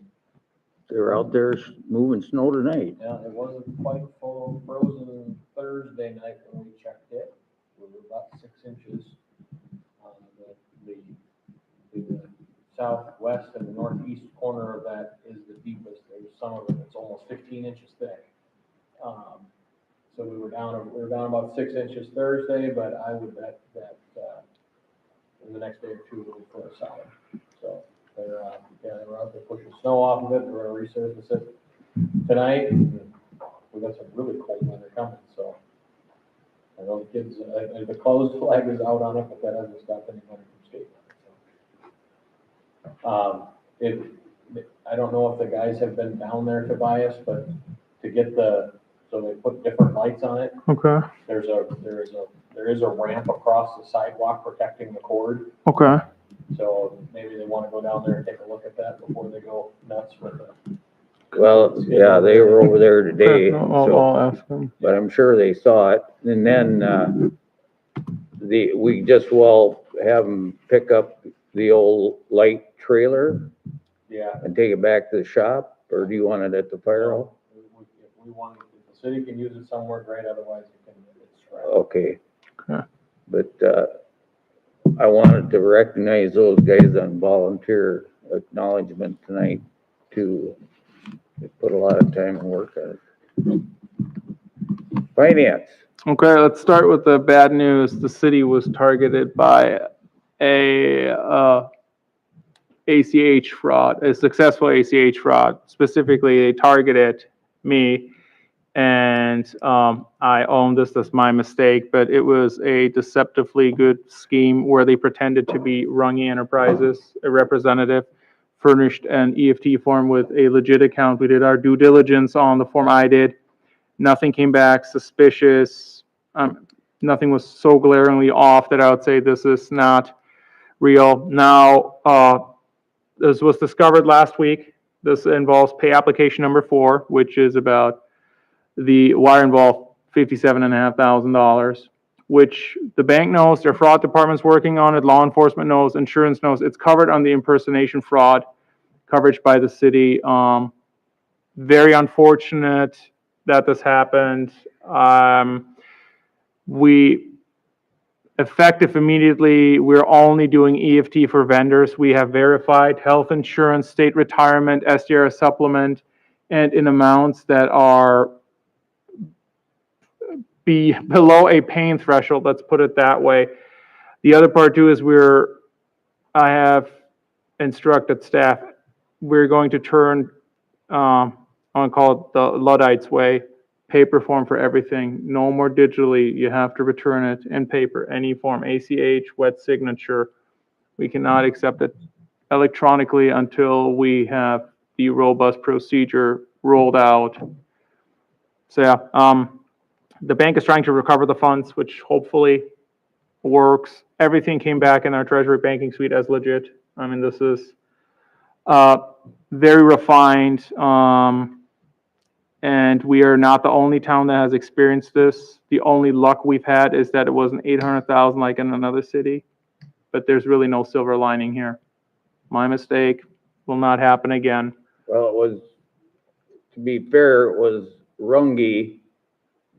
They're out there moving snow tonight. yeah, it wasn't quite full frozen Thursday night when we checked it. We were about 6 inches. The southwest and the northeast corner of that is the deepest. There's some of it that's almost 15 inches thick. So we were down about 6 inches Thursday, but I would bet that in the next day or two we'll put a solid. So they were out there pushing snow off of it. We're gonna resurface it tonight. We got some really cold weather coming, so I know the kids, the closed flag is out on it, but that hasn't stopped anybody from skating on it. So, I don't know if the guys have been down there, Tobias, but to get so they put different lights on it. Okay. There is a ramp across the sidewalk protecting the cord. Okay. So maybe they want to go down there and take a look at that before they go nuts with it. Well, yeah, they were over there today, so, I'll ask them. but I'm sure they saw it. And then, we just will have them pick up the old light trailer Yeah. and take it back to the shop, or do you want it at the fire hall? If we want, if the city can use it somewhere, great, otherwise it's scrapped. Okay. Okay. But, I wanted to recognize those guys on volunteer acknowledgement tonight too. They put a lot of time and work on it. Finance. Okay, let's start with the bad news. The city was targeted by a ACH fraud, a successful ACH fraud. Specifically, they targeted me, and I own this. That's my mistake, but it was a deceptively good scheme where they pretended to be Runge Enterprises, a representative furnished an EFT form with a legit account. We did our due diligence on the form I did. Nothing came back suspicious. Nothing was so glaringly off that I would say this is not real. Now, this was discovered last week. This involves pay application number 4, which is about the wire involved $57,500, which the bank knows, their fraud department's working on it, law enforcement knows, insurance knows. It's covered on the impersonation fraud coverage by the city. Very unfortunate that this happened. We effective immediately, we're only doing EFT for vendors. We have verified health insurance, state retirement, SDR supplement, and in amounts that are below a pain threshold, let's put it that way. The other part too is I have instructed staff, we're going to turn, I want to call it the Luddites way, paper form for everything. No more digitally. You have to return it in paper, any form, ACH, wet signature. We cannot accept it electronically until we have the robust procedure rolled out. So yeah, the bank is trying to recover the funds, which hopefully works. Everything came back in our treasury banking suite as legit. I mean, this is very refined. And we are not the only town that has experienced this. The only luck we've had is that it wasn't 800,000 like in another city, but there's really no silver lining here. My mistake, will not happen again. Well, it was, to be fair, it was Runge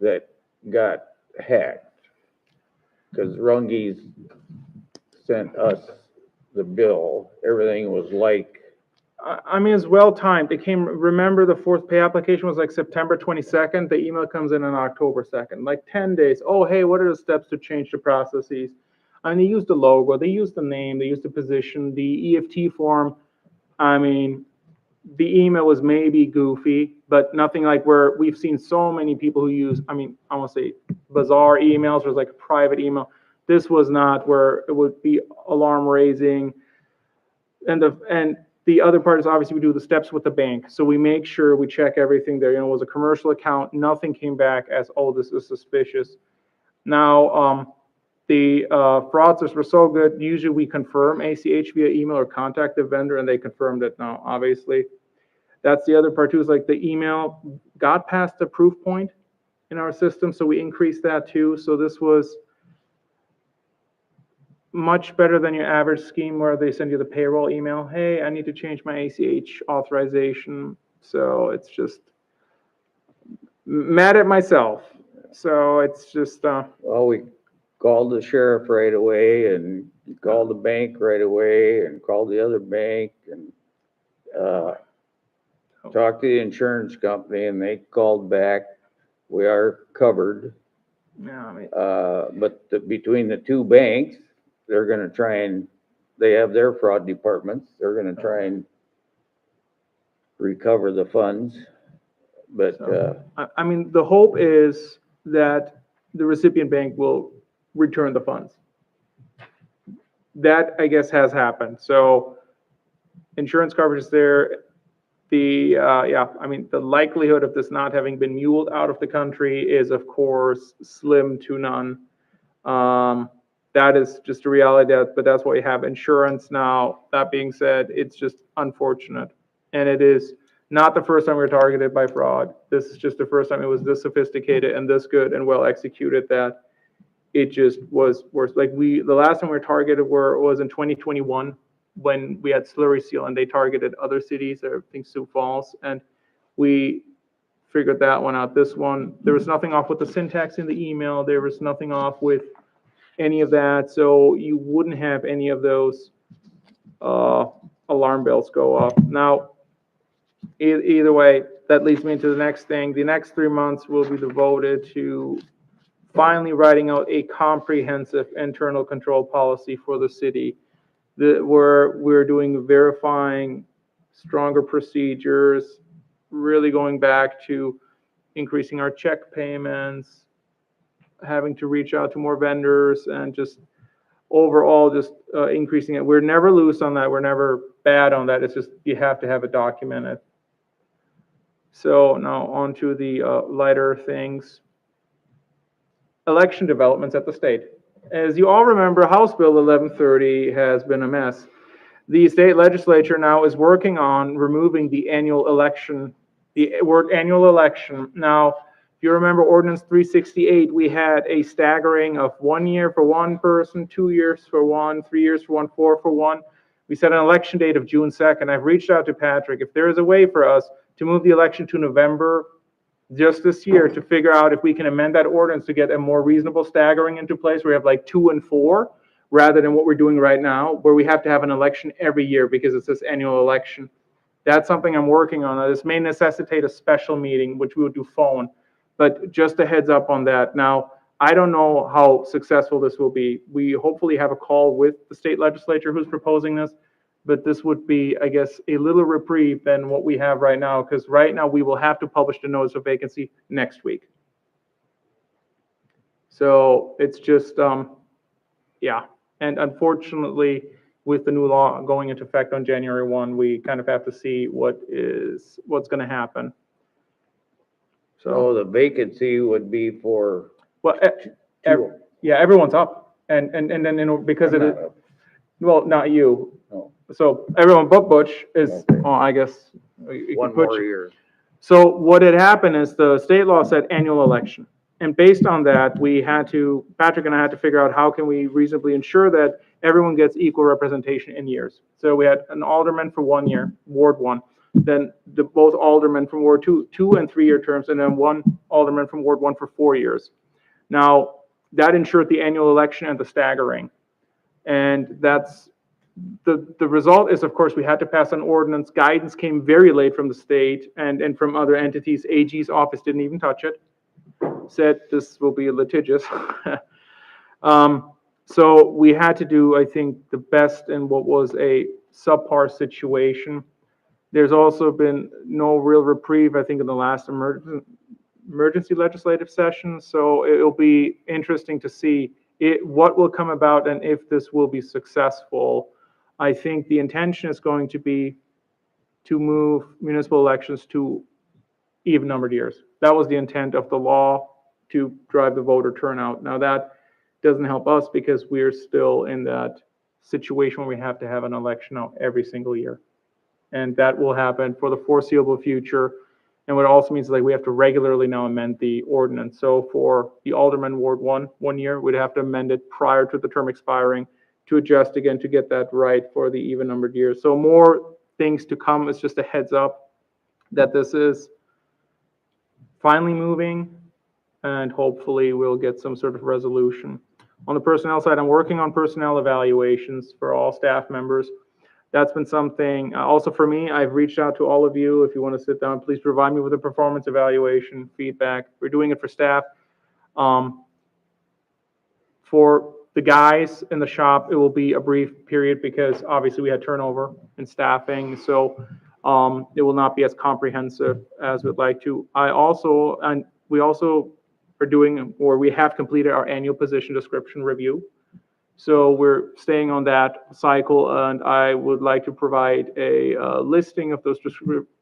that got hacked. Because Runge's sent us the bill. Everything was like, I mean, it's well timed. It came, remember the 4th pay application was like September 22nd. The email comes in on October 2nd, like 10 days. Oh, hey, what are the steps to change the processes? I mean, they used the logo, they used the name, they used the position, the EFT form. I mean, the email was maybe goofy, but nothing like where we've seen so many people who use, I mean, I want to say bizarre emails, or like a private email. This was not where it would be alarm raising. And the other part is obviously we do the steps with the bank. So we make sure we check everything there. You know, it was a commercial account. Nothing came back as, oh, this is suspicious. Now, the fraudsters were so good. Usually we confirm ACH via email or contact the vendor, and they confirmed it now, obviously. That's the other part too, is like the email got past the proof point in our system. So we increased that too. So this was much better than your average scheme where they send you the payroll email. Hey, I need to change my ACH authorization. So it's just mad at myself. So it's just, well, we called the sheriff right away and called the bank right away and called the other bank and talked to the insurance company, and they called back. We are covered. yeah, I mean, But between the two banks, they're gonna try and, they have their fraud departments, they're gonna try and recover the funds. But, I mean, the hope is that the recipient bank will return the funds. That, I guess, has happened. So insurance coverage is there. I mean, the likelihood of this not having been muled out of the country is, of course, slim to none. That is just a reality, but that's why we have insurance now. That being said, it's just unfortunate. And it is not the first time we were targeted by fraud. This is just the first time it was this sophisticated and this good and well executed that it just was worse. Like the last time we were targeted was in 2021 when we had Slurry Seal and they targeted other cities, I think Sioux Falls, and we figured that one out. This one, there was nothing off with the syntax in the email. There was nothing off with any of that. So you wouldn't have any of those alarm bells go off. Now, either way, that leads me into the next thing. The next 3 months will be devoted to finally writing out a comprehensive internal control policy for the city. We're doing verifying stronger procedures, really going back to increasing our check payments, having to reach out to more vendors, and just overall just increasing it. We're never loose on that. We're never bad on that. It's just you have to have it documented. So now on to the lighter things. Election developments at the state. As you all remember, House Bill 1130 has been a mess. The state legislature now is working on removing the annual election, the word annual election. Now, if you remember Ordinance 368, we had a staggering of 1 year for one person, 2 years for one, 3 years for one, 4 for one. We set an election date of June 2nd. I've reached out to Patrick. If there is a way for us to move the election to November just this year, to figure out if we can amend that ordinance to get a more reasonable staggering into place where we have like 2 and 4, rather than what we're doing right now, where we have to have an election every year because it's this annual election. That's something I'm working on. This may necessitate a special meeting, which we would do phone, but just a heads up on that. Now, I don't know how successful this will be. We hopefully have a call with the state legislature who's proposing this, but this would be, I guess, a little reprieve than what we have right now, because right now we will have to publish the notice of vacancy next week. So it's just, yeah. And unfortunately, with the new law going into effect on January 1, we kind of have to see what's going to happen. So the vacancy would be for, Well, yeah, everyone's up, and then, you know, because I'm it is, not up. well, not you. No. So everyone but Butch is, Okay. oh, I guess. you could One put more you- year. So what had happened is the state law said annual election. And based on that, Patrick and I had to figure out how can we reasonably ensure that everyone gets equal representation in years. So we had an alderman for 1 year, Ward 1, then both aldermen from Ward 2, 2 and 3 year terms, and then one alderman from Ward 1 for 4 years. Now, that ensured the annual election and the staggering. And that's, the result is, of course, we had to pass an ordinance. Guidance came very late from the state and from other entities. AG's office didn't even touch it. Said this will be litigious. So we had to do, I think, the best in what was a subpar situation. There's also been no real reprieve, I think, in the last emergency legislative session. So it'll be interesting to see what will come about and if this will be successful. I think the intention is going to be to move municipal elections to even numbered years. That was the intent of the law, to drive the voter turnout. Now that doesn't help us because we're still in that situation where we have to have an election now every single year. And that will happen for the foreseeable future. And what it also means is like we have to regularly now amend the ordinance. So for the Alderman Ward 1 year, we'd have to amend it prior to the term expiring to adjust again to get that right for the even numbered years. So more things to come. It's just a heads up that this is finally moving, and hopefully we'll get some sort of resolution. On the personnel side, I'm working on personnel evaluations for all staff members. That's been something, also for me, I've reached out to all of you. If you want to sit down, please provide me with a performance evaluation feedback. We're doing it for staff. For the guys in the shop, it will be a brief period because obviously we had turnover in staffing. So it will not be as comprehensive as we'd like to. We also are doing, or we have completed our annual position description review. So we're staying on that cycle, and I would like to provide a listing of those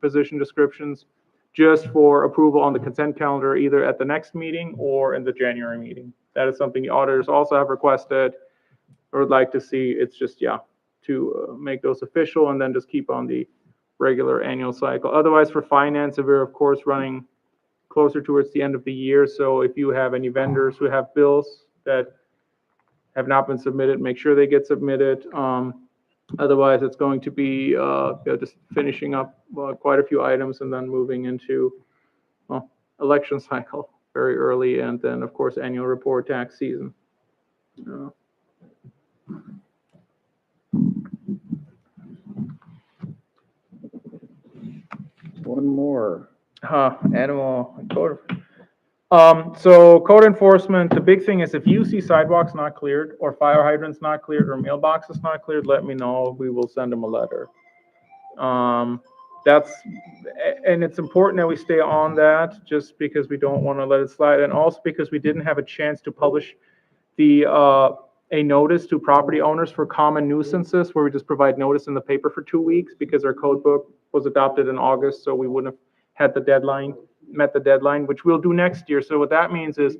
position descriptions just for approval on the consent calendar, either at the next meeting or in the January meeting. That is something the auditors also have requested or would like to see. It's just, to make those official and then just keep on the regular annual cycle. Otherwise, for finance, we're of course running closer towards the end of the year. So if you have any vendors who have bills that have not been submitted, make sure they get submitted. Otherwise, it's going to be just finishing up quite a few items and then moving into election cycle very early, and then of course annual report tax season. One more. Animal code. So code enforcement, the big thing is if you see sidewalks not cleared or fire hydrants not cleared or mailboxes not cleared, let me know. We will send them a letter. And it's important that we stay on that just because we don't want to let it slide. And also because we didn't have a chance to publish the a notice to property owners for common nuisances, where we just provide notice in the paper for 2 weeks, because our code book was adopted in August, so we wouldn't have had the deadline, met the deadline, which we'll do next year. So what that means is,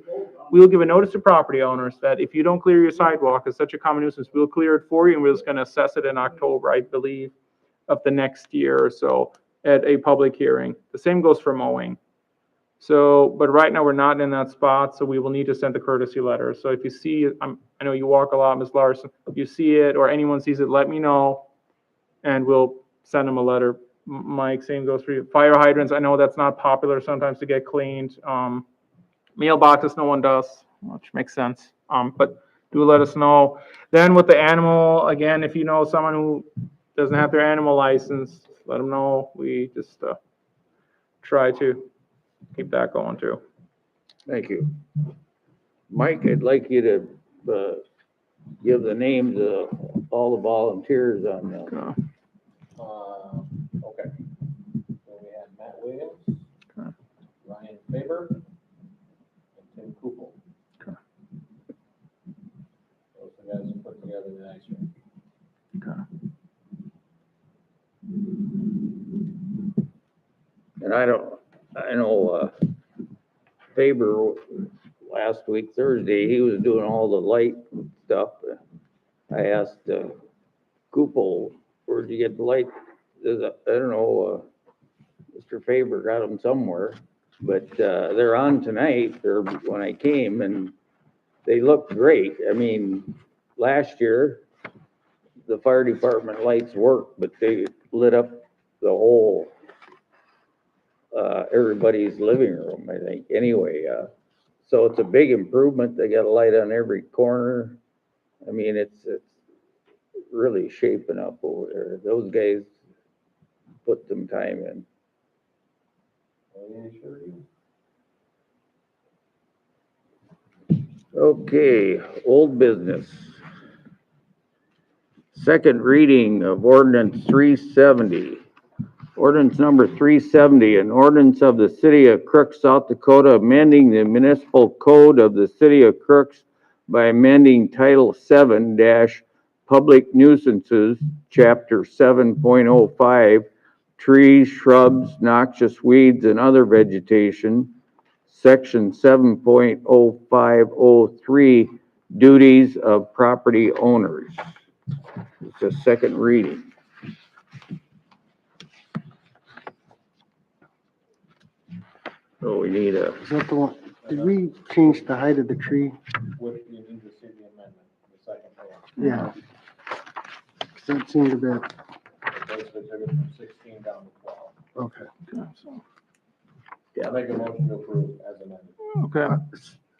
we'll give a notice to property owners that if you don't clear your sidewalk, it's such a common nuisance, we'll clear it for you, and we're just gonna assess it in October, I believe, of the next year or so at a public hearing. The same goes for mowing. So, but right now, we're not in that spot, so we will need to send the courtesy letter. So if you see, I know you walk a lot, Ms. Larson, if you see it or anyone sees it, let me know, and we'll send them a letter. Mike, same goes for you. Fire hydrants, I know that's not popular sometimes to get cleaned. Mailboxes, no one does, which makes sense. But do let us know. Then with the animal, again, if you know someone who doesn't have their animal license, let them know. We just try to keep that going too. Thank you. Mike, I'd like you to give the names of all the volunteers on the, Okay. So we have Matt Williams, Okay. Ryan Faber, and Tim Kupel. Okay. Those are the guys who put together the nice room. and I know Faber last week, Thursday, he was doing all the light stuff. I asked Kupel, where'd you get the light? I don't know, Mr. Faber got them somewhere, but they're on tonight, or when I came, and they looked great. I mean, last year, the fire department lights worked, but they lit up the whole, everybody's living room, I think, anyway. So it's a big improvement. They got a light on every corner. I mean, it's really shaping up over there. Those guys put some time in. Okay, old business. Second reading of ordinance 370. Ordinance number 370, an ordinance of the city of Crooks, South Dakota, amending the municipal code of the city of Crooks by amending Title 7 Public Nuisances, Chapter 7.05, Trees, Shrubs, Noxious Weeds, and Other Vegetation, Section 7.0503, Duties of Property Owners. It's a second reading. So we need a, Is that the one, did we change the height of the tree? With, you need to see the amendment, the second page. Yeah. 'Cause that seemed a bit, Basically took it from 16 down to 12. okay. I'll make a motion to approve as amended. Okay,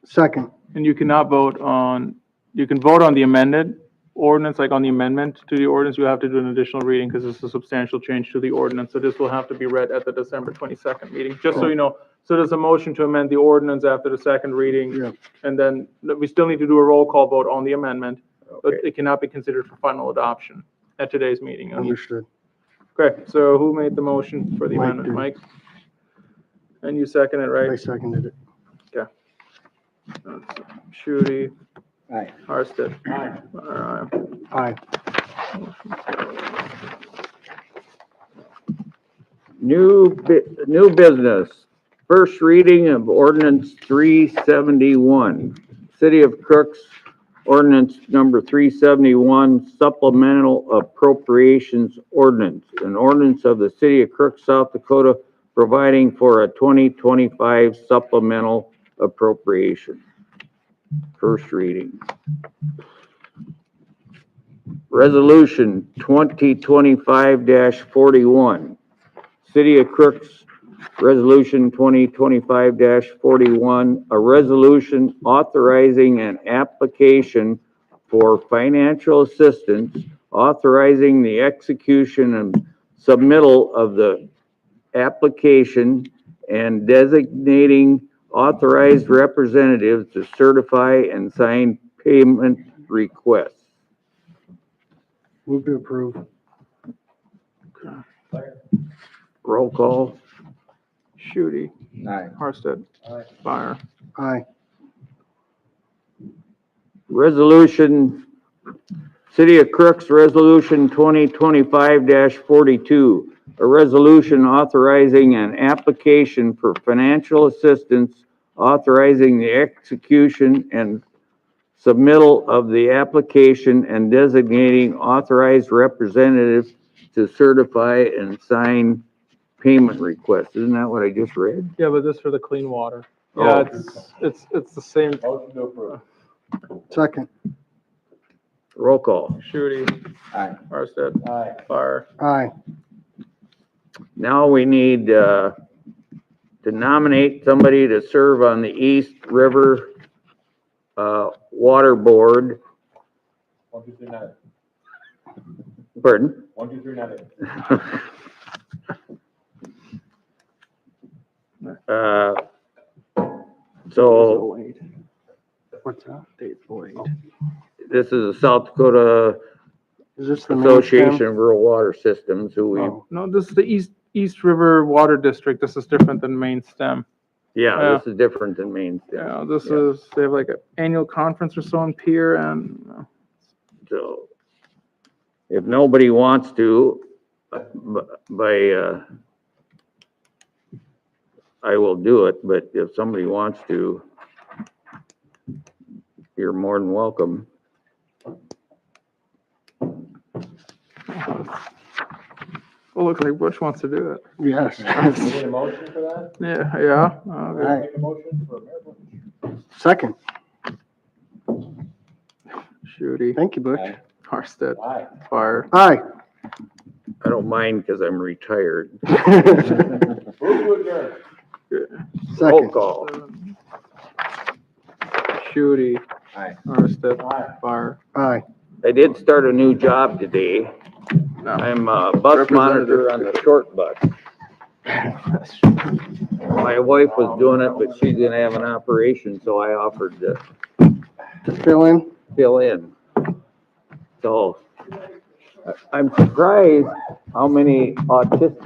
Second, and you cannot vote on, you can vote on the amended ordinance, like on the amendment to the ordinance, you have to do an additional reading because it's a substantial change to the ordinance, so this will have to be read at the December 22nd meeting, just so you know. So there's a motion to amend the ordinance after the second reading. Yeah. And then we still need to do a roll call vote on the amendment, but okay. it cannot be considered for final adoption at today's meeting. understood. Okay, so who made the motion for the Mike amendment? did. Mike? And you second it, right? I seconded it. Shooty. Aye. Harsted. Aye. Aye. New business. First reading of ordinance 371. City of Crooks, ordinance number 371, supplemental appropriations ordinance. An ordinance of the city of Crooks, South Dakota, providing for a 2025 supplemental appropriation. First reading. Resolution 2025-41. City of Crooks, Resolution 2025-41, a resolution authorizing an application for financial assistance, authorizing the execution and submittal of the application, and designating authorized representatives to certify and sign payment requests. Move to approve. Roll call. Shooty. Aye. Harsted. Aye. Fire. Aye. Resolution, City of Crooks Resolution 2025-42, a resolution authorizing an application for financial assistance, authorizing the execution and submittal of the application and designating authorized representatives to certify and sign payment requests. Isn't that what I just read? Yeah, but this for the clean water. Oh. Yeah, it's the same. Motion to approve. Second. Roll call. Shooty. Aye. Arstead. Aye. Fire. Aye. Now we need, to nominate somebody to serve on the East River, Water Board. 1, 2, 3, 9. Pardon? 1, 2, 3, 9. So What's that? Dave Boyd. this is the South Dakota Is this the main Association stem? of Rural Water Systems, who we, Oh, No, this is the East River Water District. This is different than main stem. yeah, this is different than Main Stem. Yeah, this Yeah. is, they have like an annual conference or so in Pier and, So if nobody wants to, I will do it, but if somebody wants to, you're more than welcome. well, looks like Butch wants to do it. yes. We need a motion for that? Yeah, yeah. Aye. Make a motion for Mayor Bush. Second. Shooty. Thank you, Butch. Aye. Arstead. Aye. Fire. Aye. I don't mind because I'm retired. Move to adjourn. Roll Second. call. Shooty. Aye. Arstead. Aye. Fire. Aye. I did start a new job today. No. I'm a bus monitor on the short bus. My wife was doing it, but she's gonna have an operation, so I offered to To fill in? fill in. So I'm surprised how many autistic